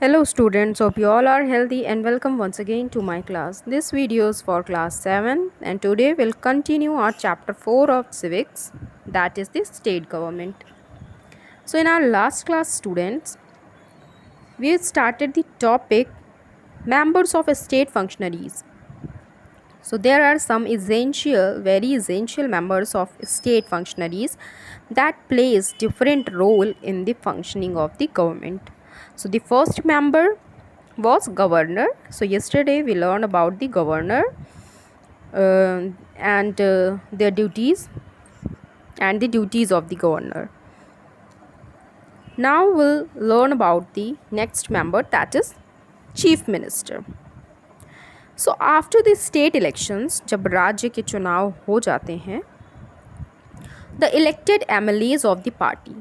Hello students, hope you all are healthy and welcome once again to my class. This video is for class 7 and today we'll continue our chapter 4 of civics, that is the state government. So in our last class students, we started the topic members of state functionaries. So there are some very essential members of state functionaries that plays different role in the functioning of the government. So the first member was governor. So yesterday we learned about the governor and their duties and the duties of the governor. Now we'll learn about the next member, that is chief minister. So after the state elections, जब राज्य के चुनाव हो जाते हैं, the elected MLAs of the party,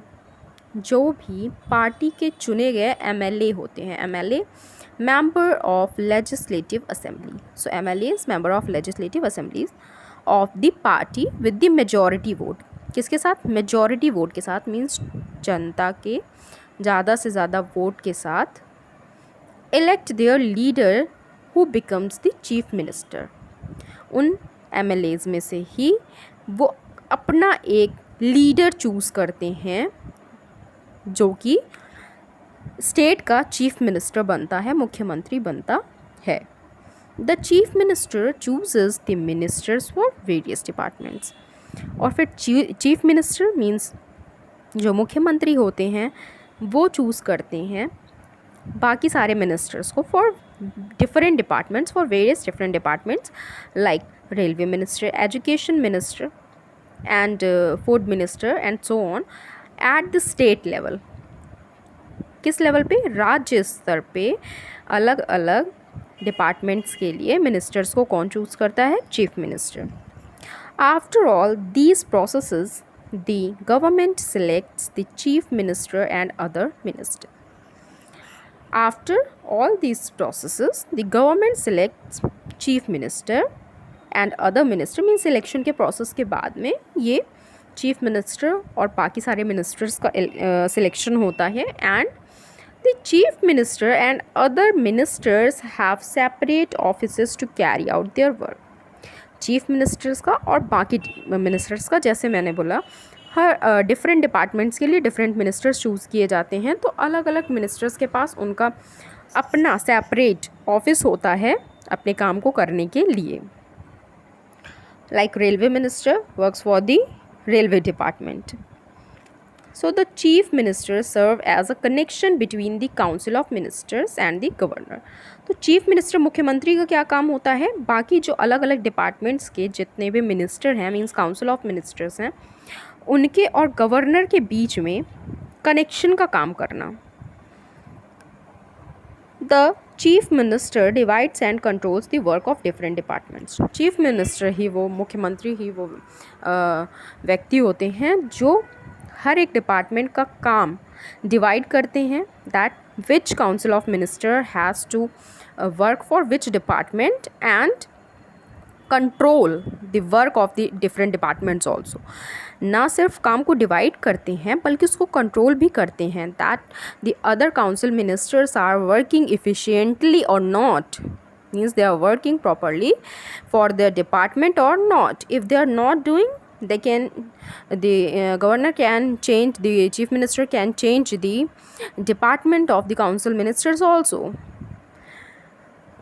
जो भी party के चुने गए एमएलए होते हैं, MLA member of legislative assembly, so MLAs member of legislative assemblies of the party with the majority vote, किसके साथ? मेजॉरिटी वोट के साथ, मीन्स जनता के ज़्यादा से ज़्यादा वोट के साथ, elect their leader who becomes the chief minister. उन एमएलएज में से ही वो अपना एक लीडर चूज़ करते हैं जो कि स्टेट का चीफ मिनिस्टर बनता है, मुख्यमंत्री बनता है। The chief minister chooses the ministers for various departments. और फिर चीफ मिनिस्टर मीन्स जो मुख्यमंत्री होते हैं वो चूज़ करते हैं बाकी सारे मिनिस्टर्स को for different departments, for various different departments like railway minister, education minister and food minister and so on at the state level. किस लेवल पे? राज्य स्तर पे अलग अलग डिपार्टमेंट्स के लिए मिनिस्टर्स को कौन चूज़ करता है? Chief minister. After all these processes the government selects the chief minister and other minister. After all these processes, the government selects chief minister and other minister, means election के process के बाद में ये chief minister और बाकी सारे ministers का selection होता है, and the chief minister and other ministers have separate offices to carry out their work. chief ministers का और बाकी ministers का, जैसे मैंने बोला, हर डिफरेंट डिपार्टमेंट्स के लिए डिफरेंट मिनिस्टर्स चूज़ किए जाते हैं, तो अलग अलग मिनिस्टर्स के पास उनका अपना सेपरेट ऑफिस होता है अपने काम को करने के लिए। Like railway minister works for the railway department. So the chief minister serve as a connection between the council of ministers and the governor. तो चीफ मिनिस्टर मुख्यमंत्री का क्या काम होता है? बाकी जो अलग अलग डिपार्टमेंट्स के जितने भी मिनिस्टर हैं, मीन्स काउंसिल ऑफ मिनिस्टर्स हैं, उनके और गवर्नर के बीच में कनेक्शन का काम करना। The chief minister divides and controls the work of different departments. Chief minister ही वो, मुख्यमंत्री ही वो व्यक्ति होते हैं जो हर एक डिपार्टमेंट का काम डिवाइड करते हैं, that which council of minister has to work for which department and control the work of the different departments also. ना सिर्फ काम को डिवाइड करते हैं बल्कि उसको कंट्रोल भी करते हैं, that the other council ministers are working efficiently और not, means they are working properly for their department और not. If they are not doing, they can the governor can change, the chief minister can change the department of the council ministers also.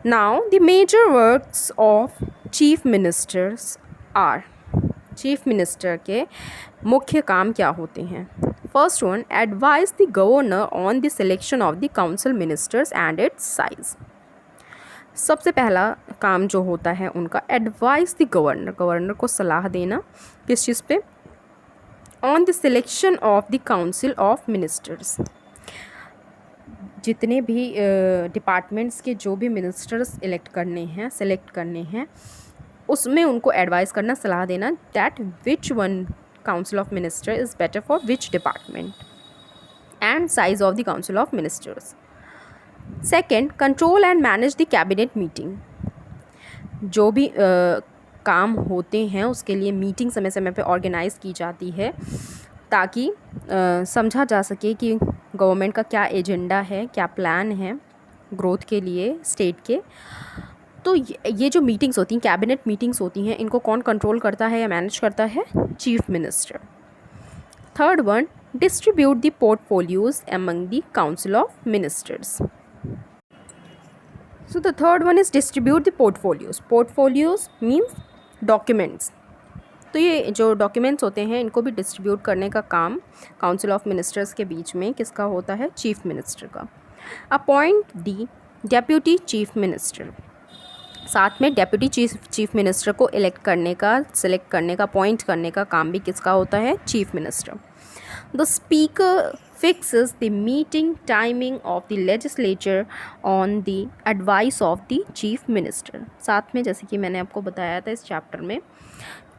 Now the major works of chief ministers are, chief minister के मुख्य काम क्या होते हैं? First one, advise the governor on the selection of the council ministers and it's size. सबसे पहला काम जो होता है उनका, एडवाइज द गवर्नर, गवर्नर को सलाह देना किस चीज़ पे? On the selection of the council of ministers. जितने भी डिपार्टमेंट्स के जो भी मिनिस्टर्स इलेक्ट करने हैं, सेलेक्ट करने हैं, उसमें उनको एडवाइस करना, सलाह देना, that which one council of minister is better for which department and size of the council of ministers. Second, control and manage the cabinet meeting. जो भी काम होते हैं उसके लिए मीटिंग समय समय पे ऑर्गेनाइज़ की जाती है ताकि समझा जा सके कि गवर्नमेंट का क्या एजेंडा है, क्या प्लान है ग्रोथ के लिए स्टेट के। तो ये जो मीटिंग्स होती हैं, कैबिनेट मीटिंग्स होती हैं, इनको कौन कंट्रोल करता है या मैनेज करता है? Chief minister. Third one, distribute the portfolios among the council of ministers. So the third one is distribute the portfolios. Portfolios means documents. तो ये जो डॉक्यूमेंट्स होते हैं इनको भी डिस्ट्रीब्यूट करने का काम काउंसिल ऑफ मिनिस्टर्स के बीच में किसका होता है? चीफ मिनिस्टर का। अपॉइंट दी डेप्यूटी चीफ मिनिस्टर। साथ में डेप्यूटी चीफ मिनिस्टर को इलेक्ट करने का, सिलेक्ट करने का, अपॉइंट करने का काम भी किसका होता है? Chief minister. The speaker fixes the meeting timing of the legislature on the advice of the chief minister। साथ में जैसे कि मैंने आपको बताया था इस चैप्टर में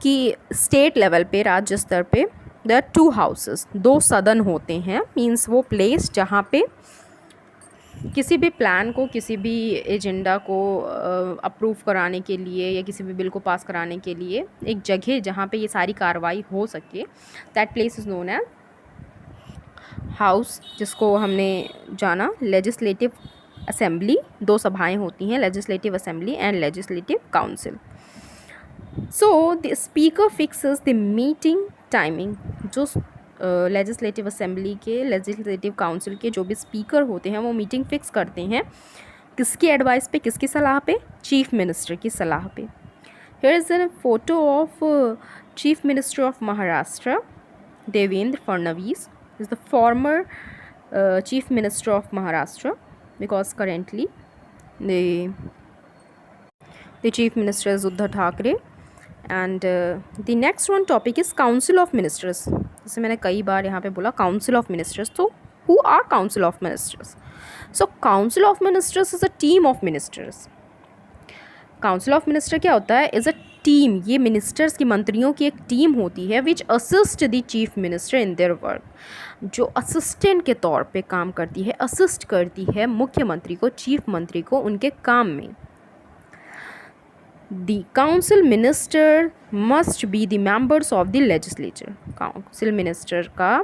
कि स्टेट लेवल पे, राज्य स्तर पे देयर आर 2 हाउसेस, 2 सदन होते हैं। मीन्स वो प्लेस जहाँ पे किसी भी प्लान को, किसी भी एजेंडा को अप्रूव कराने के लिए या किसी भी बिल को पास कराने के लिए एक जगह जहाँ पे ये सारी कार्रवाई हो सके, that place is known as house, जिसको हमने जाना लेजिस्लेटिव असेंबली। 2 सभाएं होती हैं, legislative assembly and legislative council. So the speaker fixes the meeting timing. जो लेजिस्लेटिव असेंबली के, लेजिस्लेटिव काउंसिल के जो भी स्पीकर होते हैं वो मीटिंग फिक्स करते हैं किसकी एडवाइस पे, किसकी सलाह पे? चीफ मिनिस्टर की सलाह पे। Here is a photo of chief minister of Maharashtra, Devendra Fadnavis is the former chief minister of Maharashtra, because currently the chief minister is Uddhav Thackeray। and the next one topic is council of ministers। जैसे मैंने कई बार यहाँ पे बोला council of ministers, तो who are council of ministers? so council of ministers is a team of ministers। Council of minister क्या होता है? Is a team. ये मिनिस्टर्स की, मंत्रियों की एक टीम होती है which assist the chief minister in their work, जो असिस्टेंट के तौर पे काम करती है, असिस्ट करती है मुख्यमंत्री को, चीफ मंत्री को उनके काम में। The council minister must be the members of the legislature. Council minister का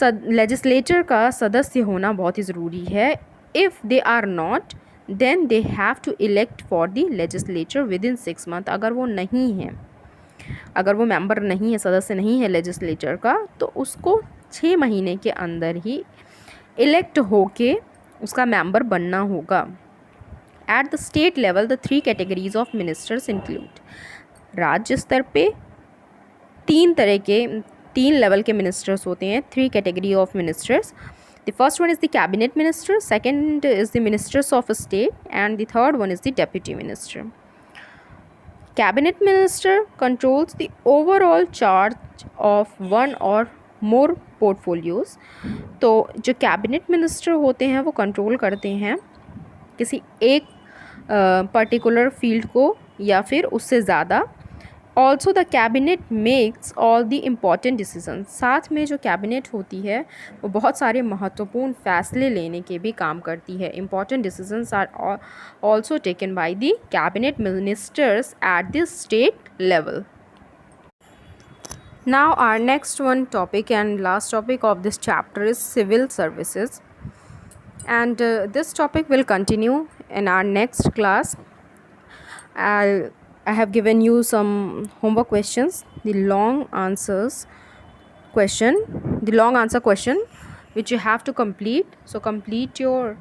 लेजिस्लेचर का सदस्य होना बहुत ही ज़रूरी है। If they are not then they have to elect for the legislature within 6 months। अगर वो नहीं है, अगर वो मेंबर नहीं है, सदस्य नहीं है लेजिस्लेचर का, तो उसको 6 महीने के अंदर ही इलेक्ट होके उसका मेंबर बनना होगा। Eight the state level the 3 categories of ministers include. राज्य स्तर पे 3 लेवल के मिनिस्टर्स होते हैं, 3 category of ministers. The first one is the cabinet minister, second is the ministers of state, and the third one is the deputy minister। Cabinet minister controls the overall charge of one or more portfolios। तो जो cabinet minister होते हैं वो control करते हैं किसी एक particular field को या फिर उससे ज़्यादा। Also the cabinet makes all the important decision. साथ में जो कैबिनेट होती है वो बहुत सारे महत्वपूर्ण फैसले लेने के भी काम करती है। Important decisions are also taken by the cabinet ministers at the state level. Now our next one topic and last topic of this chapter is civil services, and this topic will continue in our next class। I have given you some homework questions, the long answer question which you have to complete. So complete your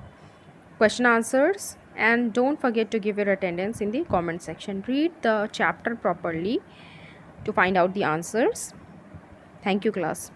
question answers and don't forget to give your attendance in the comment section. Read the chapter properly to find out the answers. Thank you, class.